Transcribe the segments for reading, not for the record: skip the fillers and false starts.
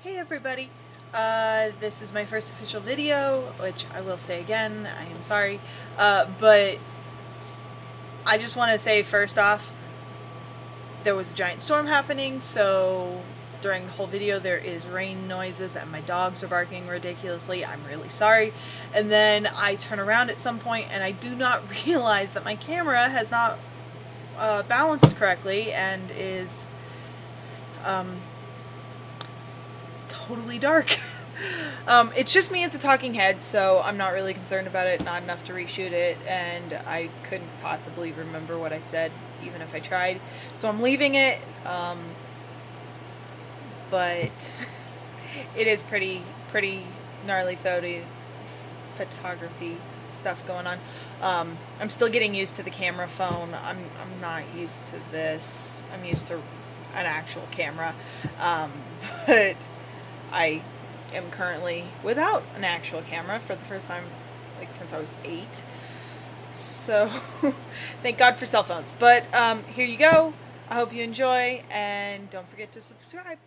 Hey everybody, this is my first official video, which I will say again, I am sorry, but I just want to say first off, there was a giant storm happening, so during the whole video there is rain noises and my dogs are barking ridiculously. I'm really sorry. And then I turn around at some point and I do not realize that my camera has not balanced correctly and is totally dark. It's just me as a talking head, so I'm not really concerned about it, not enough to reshoot it, and I couldn't possibly remember what I said, even if I tried. So I'm leaving it, but it is pretty gnarly photography stuff going on. I'm still getting used to the camera phone. I'm not used to this. I'm used to an actual camera, but I am currently without an actual camera for the first time since I was 8. So thank God for cell phones. But here you go. I hope you enjoy, and don't forget to subscribe.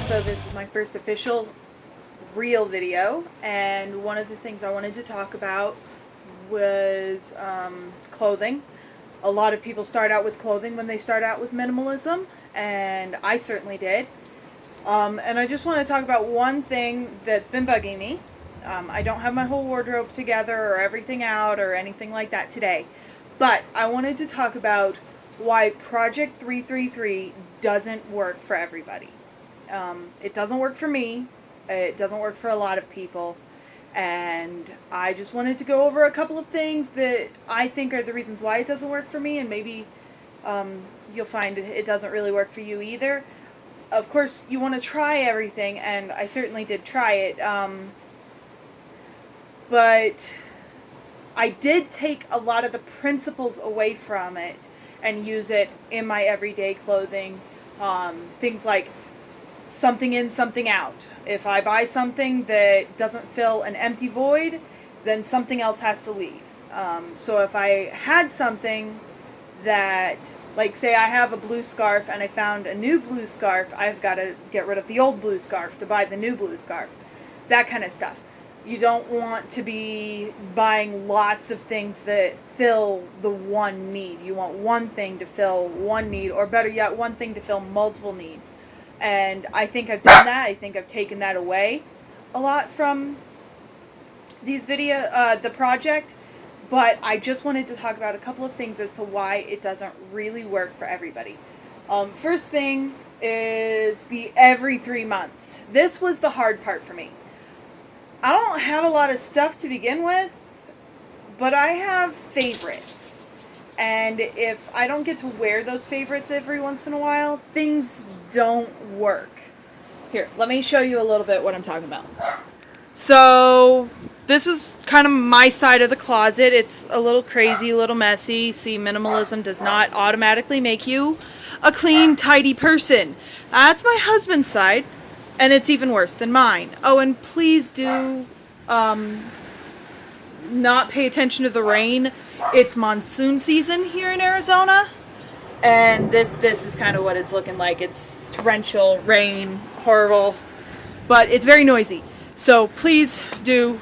So this is my first official real video, and one of the things I wanted to talk about was clothing. A lot of people start out with clothing when they start out with minimalism, and I certainly did. And I just want to talk about one thing that's been bugging me. I don't have my whole wardrobe together or everything out or anything like that today, but I wanted to talk about why Project 333 doesn't work for everybody. It doesn't work for me. It doesn't work for a lot of people. And I just wanted to go over a couple of things that I think are the reasons why it doesn't work for me, and maybe you'll find it doesn't really work for you either. Of course, you want to try everything, and I certainly did try it. But I did take a lot of the principles away from it and use it in my everyday clothing. Things like something in, something out. If I buy something that doesn't fill an empty void, then something else has to leave. So if I had something that, like say I have a blue scarf and I found a new blue scarf, I've got to get rid of the old blue scarf to buy the new blue scarf. That kind of stuff. You don't want to be buying lots of things that fill the one need. You want one thing to fill one need, or better yet, one thing to fill multiple needs. And I think I've done that. I think I've taken that away a lot from these the project. But I just wanted to talk about a couple of things as to why it doesn't really work for everybody. First thing is the every 3 months. This was the hard part for me. I don't have a lot of stuff to begin with, but I have favorites. And if I don't get to wear those favorites every once in a while, things don't work. Here, let me show you a little bit what I'm talking about. So this is kind of my side of the closet. It's a little crazy, a little messy. See, minimalism does not automatically make you a clean, tidy person. That's my husband's side, and it's even worse than mine. Oh, and please do not pay attention to the rain. It's monsoon season here in Arizona, and this is kind of what it's looking like. It's torrential rain, horrible, but it's very noisy. So please do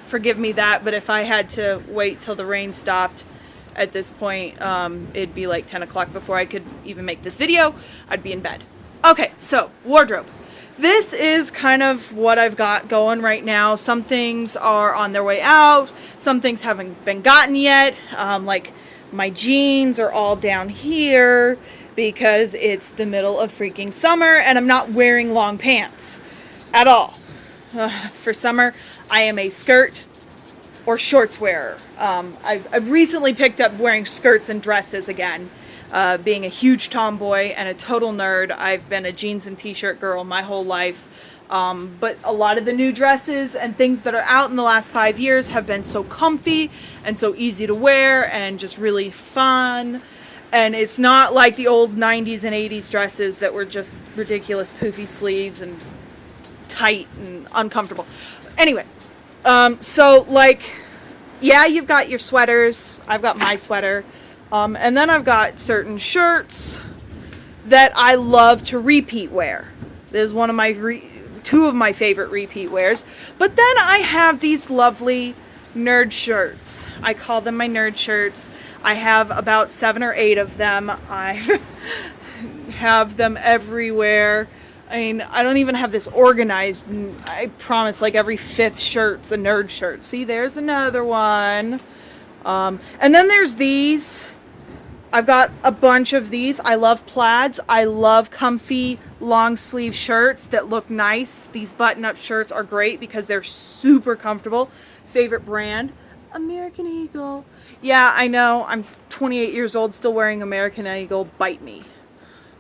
forgive me that, but if I had to wait till the rain stopped at this point, it'd be like 10 o'clock before I could even make this video. I'd be in bed. Okay, so wardrobe. This is kind of what I've got going right now. Some things are on their way out. Some things haven't been gotten yet. Like my jeans are all down here because it's the middle of freaking summer and I'm not wearing long pants at all. For summer, I am a skirt or shorts wearer. I've recently picked up wearing skirts and dresses again. Being a huge tomboy and a total nerd, I've been a jeans and t-shirt girl my whole life. But a lot of the new dresses and things that are out in the last 5 years have been so comfy and so easy to wear and just really fun. And it's not like the old 90s and 80s dresses that were just ridiculous poofy sleeves and tight and uncomfortable. Anyway, so like, yeah, you've got your sweaters. I've got my sweater. And then I've got certain shirts that I love to repeat wear. There's one of my two of my favorite repeat wears. But then I have these lovely nerd shirts. I call them my nerd shirts. I have about 7 or 8 of them. I have them everywhere. I mean, I don't even have this organized. I promise, like every 5th shirt's a nerd shirt. See, there's another one. And then there's these. I've got a bunch of these. I love plaids. I love comfy long sleeve shirts that look nice. These button-up shirts are great because they're super comfortable. Favorite brand, American Eagle. Yeah, I know. I'm 28 years old still wearing American Eagle. Bite me.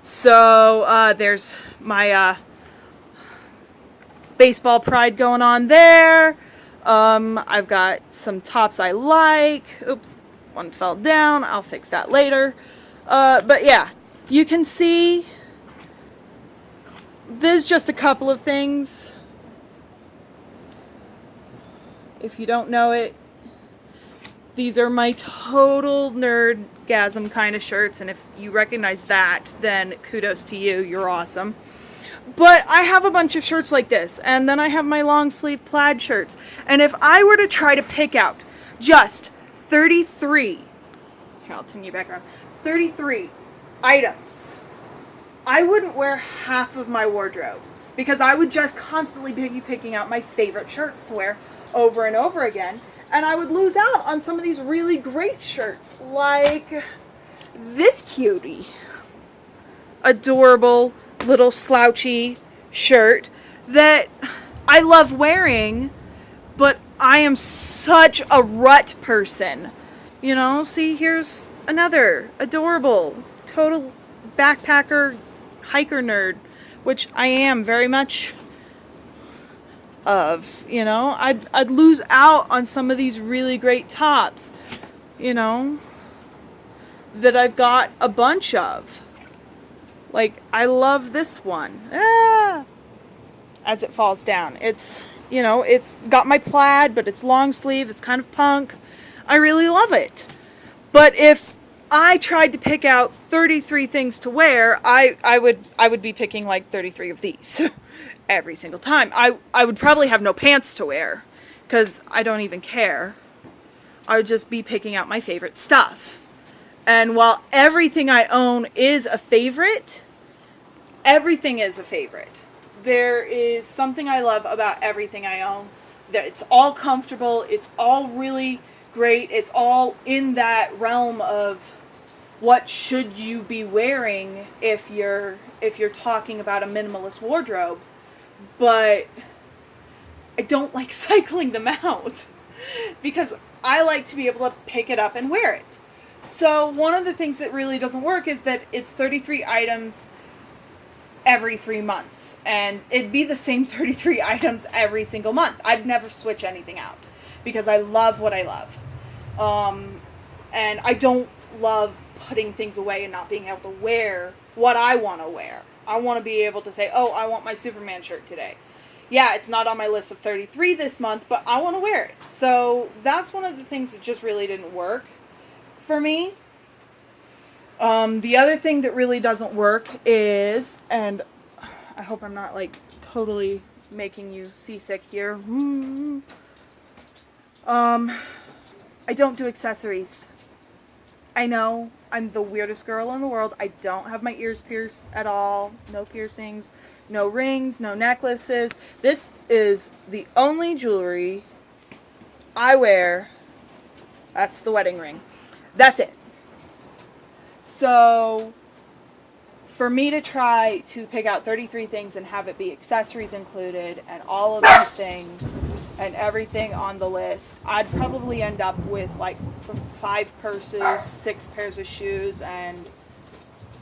So there's my baseball pride going on there. I've got some tops I like. Oops. One fell down. I'll fix that later. But yeah, you can see there's just a couple of things. If you don't know it, these are my total nerdgasm kind of shirts. And if you recognize that, then kudos to you. You're awesome. But I have a bunch of shirts like this. And then I have my long sleeve plaid shirts. And if I were to try to pick out just 33, here, I'll turn you back around, 33 items, I wouldn't wear half of my wardrobe because I would just constantly be picking out my favorite shirts to wear over and over again, and I would lose out on some of these really great shirts, like this cutie, adorable little slouchy shirt that I love wearing, but I am such a rut person. You know, see, here's another adorable, total backpacker, hiker nerd, which I am very much of, you know. I'd lose out on some of these really great tops, you know, that I've got a bunch of. Like, I love this one. As it falls down. It's, you know, it's got my plaid, but it's long sleeve. It's kind of punk. I really love it. But if I tried to pick out 33 things to wear, I would be picking like 33 of these every single time. I would probably have no pants to wear because I don't even care. I would just be picking out my favorite stuff. And while everything I own is a favorite, everything is a favorite. There is something I love about everything I own. That it's all comfortable. It's all really great. It's all in that realm of what should you be wearing if you're talking about a minimalist wardrobe. But I don't like cycling them out because I like to be able to pick it up and wear it. So one of the things that really doesn't work is that it's 33 items every 3 months. And it'd be the same 33 items every single month. I'd never switch anything out because I love what I love. And I don't love putting things away and not being able to wear what I want to wear. I want to be able to say, oh, I want my Superman shirt today. Yeah, it's not on my list of 33 this month, but I want to wear it. So that's one of the things that just really didn't work for me. The other thing that really doesn't work is, and I hope I'm not like totally making you seasick here. I don't do accessories. I know I'm the weirdest girl in the world. I don't have my ears pierced at all. No piercings, no rings, no necklaces. This is the only jewelry I wear. That's the wedding ring. That's it. So for me to try to pick out 33 things and have it be accessories included and all of these things and everything on the list, I'd probably end up with like 5 purses, 6 pairs of shoes, and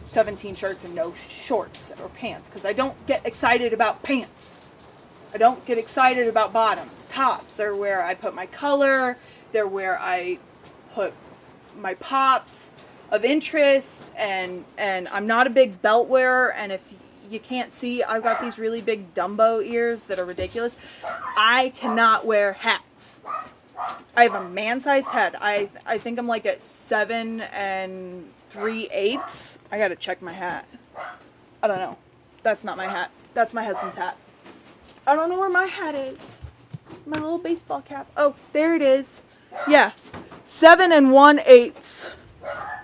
17 shirts and no shorts or pants, because I don't get excited about pants. I don't get excited about bottoms. Tops are where I put my color. They're where I put my pops of interest, and I'm not a big belt wearer, and if you can't see, I've got these really big Dumbo ears that are ridiculous. I cannot wear hats. I have a man-sized head. I think I'm like at 7 3/8. I gotta check my hat. I don't know. That's not my hat. That's my husband's hat. I don't know where my hat is. My little baseball cap. Oh, there it is. Yeah. 7 1/8.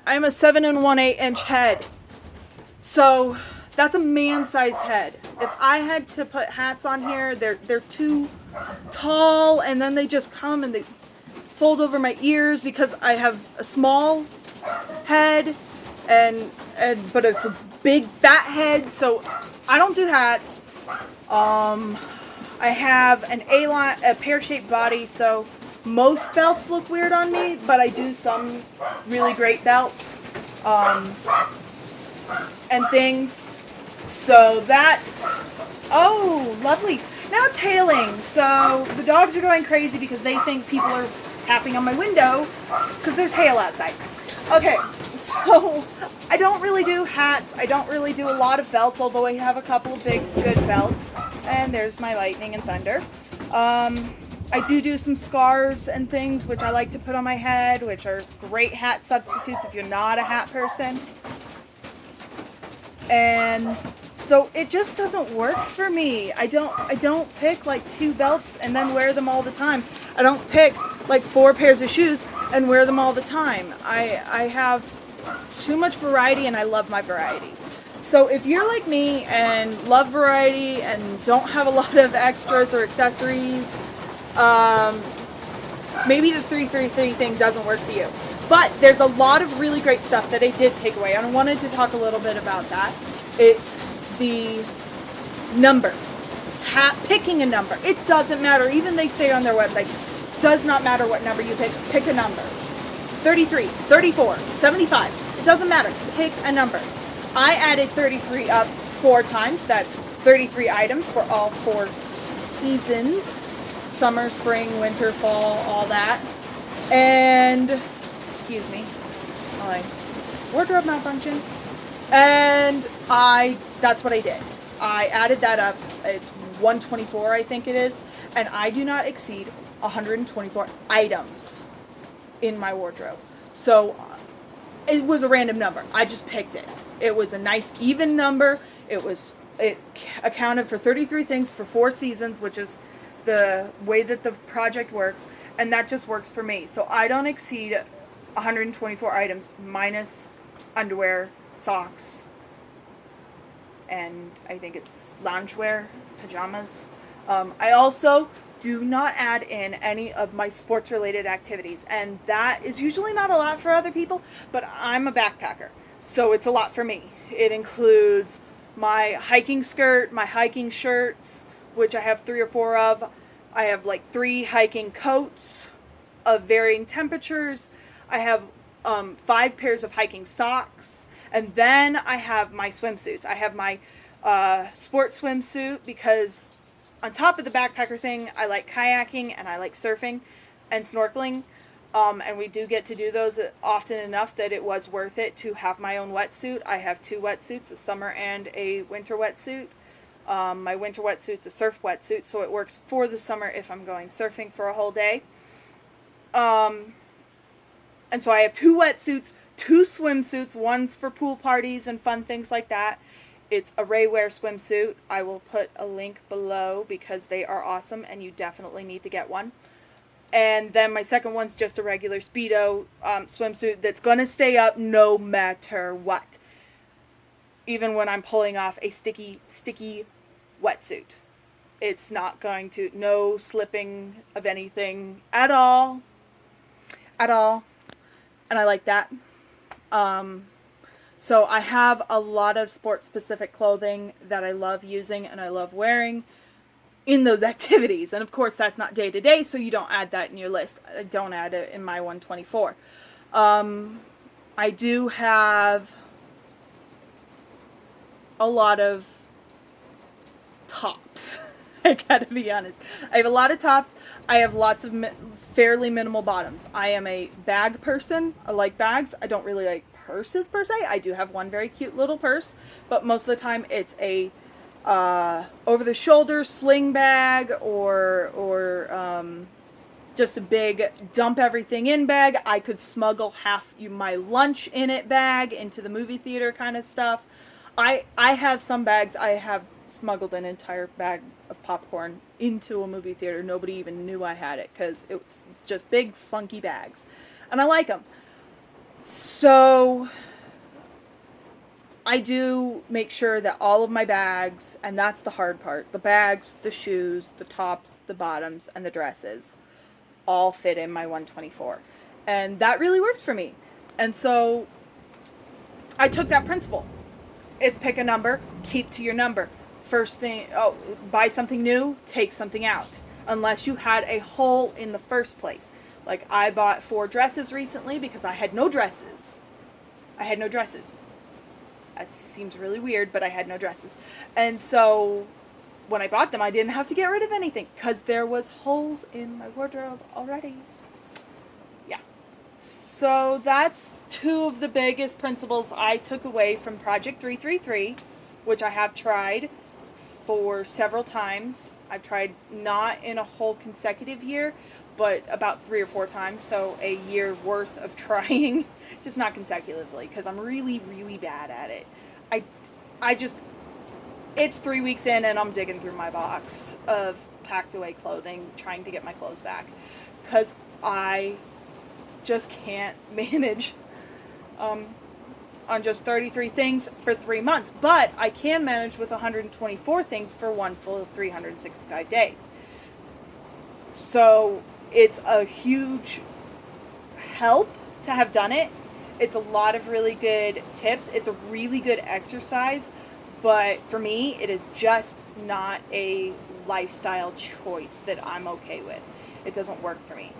I'm a 7 1/8 inch head. So that's a man-sized head. If I had to put hats on here, they're too tall, and then they just come and they fold over my ears because I have a small head, but it's a big fat head, so I don't do hats. I have a pear-shaped body, so most belts look weird on me, but I do some really great belts and things. So that's, oh, lovely. Now it's hailing, so the dogs are going crazy because they think people are tapping on my window because there's hail outside. Okay, so I don't really do hats. I don't really do a lot of belts, although I have a couple of big, good belts. And there's my lightning and thunder. I do some scarves and things, which I like to put on my head, which are great hat substitutes if you're not a hat person. And so it just doesn't work for me. I don't pick like 2 belts and then wear them all the time. I don't pick like 4 pairs of shoes and wear them all the time. I have too much variety, and I love my variety. So if you're like me and love variety and don't have a lot of extras or accessories, maybe the 333 thing doesn't work for you. But there's a lot of really great stuff that I did take away, and I wanted to talk a little bit about that. It's the number. Picking a number. It doesn't matter. Even they say on their website, does not matter what number you pick. Pick a number. 33, 34, 75. It doesn't matter. Pick a number. I added 33 up 4 times. That's 33 items for all 4 seasons. Summer, spring, winter, fall, all that. And, excuse me, my wardrobe malfunction. And that's what I did. I added that up. It's 124, I think it is. And I do not exceed 124 items in my wardrobe. So it was a random number. I just picked it. It was a nice even number. It accounted for 33 things for 4 seasons, which is the way that the project works, and that just works for me. So I don't exceed 124 items minus underwear, socks, and I think it's loungewear, pajamas. I also do not add in any of my sports related activities, and that is usually not a lot for other people, but I'm a backpacker, so it's a lot for me. It includes my hiking skirt, my hiking shirts, which I have 3 or 4 of. I have like 3 hiking coats of varying temperatures. I have 5 pairs of hiking socks, and then I have my swimsuits. I have my sports swimsuit because on top of the backpacker thing, I like kayaking and I like surfing and snorkeling. And we do get to do those often enough that it was worth it to have my own wetsuit. I have 2 wetsuits, a summer and a winter wetsuit. My winter wetsuit's a surf wetsuit, so it works for the summer if I'm going surfing for a whole day. And so I have 2 wetsuits, 2 swimsuits. One's for pool parties and fun things like that. It's a Raywear swimsuit. I will put a link below because they are awesome and you definitely need to get one. And then my second one's just a regular Speedo swimsuit that's going to stay up no matter what. Even when I'm pulling off a sticky wetsuit. It's not going to, no slipping of anything at all. At all. And I like that. So I have a lot of sports-specific clothing that I love using and I love wearing in those activities. And of course, that's not day-to-day, so you don't add that in your list. I don't add it in my 124. I do have a lot of tops. I gotta be honest. I have a lot of tops. I have lots of fairly minimal bottoms. I am a bag person. I like bags. I don't really like purses per se. I do have one very cute little purse, but most of the time it's a over the shoulder sling bag or just a big dump everything in bag. I could smuggle half my lunch in it bag into the movie theater kind of stuff. I have some bags. I have smuggled an entire bag of popcorn into a movie theater. Nobody even knew I had it because it was just big funky bags, and I like them. So I do make sure that all of my bags, and that's the hard part, the bags, the shoes, the tops, the bottoms, and the dresses all fit in my 124. And that really works for me. And so I took that principle. It's pick a number, keep to your number. First thing, buy something new, take something out. Unless you had a hole in the first place. Like I bought 4 dresses recently because I had no dresses. That seems really weird, but I had no dresses. And so when I bought them, I didn't have to get rid of anything because there was holes in my wardrobe already. Yeah. So that's 2 of the biggest principles I took away from Project 333, which I have tried for several times. I've tried not in a whole consecutive year, but about 3 or 4 times. So a year worth of trying, just not consecutively because I'm really, really bad at it. I just, it's 3 weeks in and I'm digging through my box of packed away clothing, trying to get my clothes back because I just can't manage on just 33 things for 3 months, but I can manage with 124 things for one full 365 days. So it's a huge help to have done it. It's a lot of really good tips. It's a really good exercise, but for me, it is just not a lifestyle choice that I'm okay with. It doesn't work for me.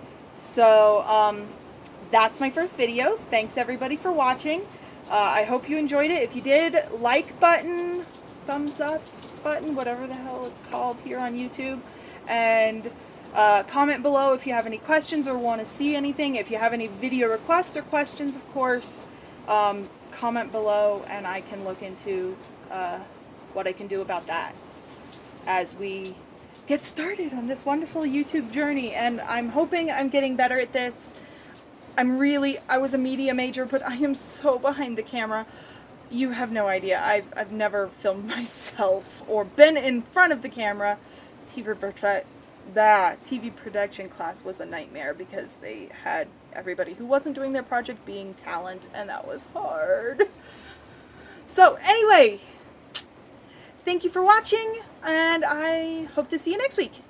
So that's my first video. Thanks everybody for watching. I hope you enjoyed it. If you did, like button, thumbs up button, whatever the hell it's called here on YouTube. And comment below if you have any questions or want to see anything. If you have any video requests or questions, of course, comment below and I can look into what I can do about that as we get started on this wonderful YouTube journey. And I'm hoping I'm getting better at this. I was a media major, but I am so behind the camera. You have no idea. I've never filmed myself or been in front of the camera. TV production class was a nightmare because they had everybody who wasn't doing their project being talent, and that was hard. So anyway, thank you for watching, and I hope to see you next week.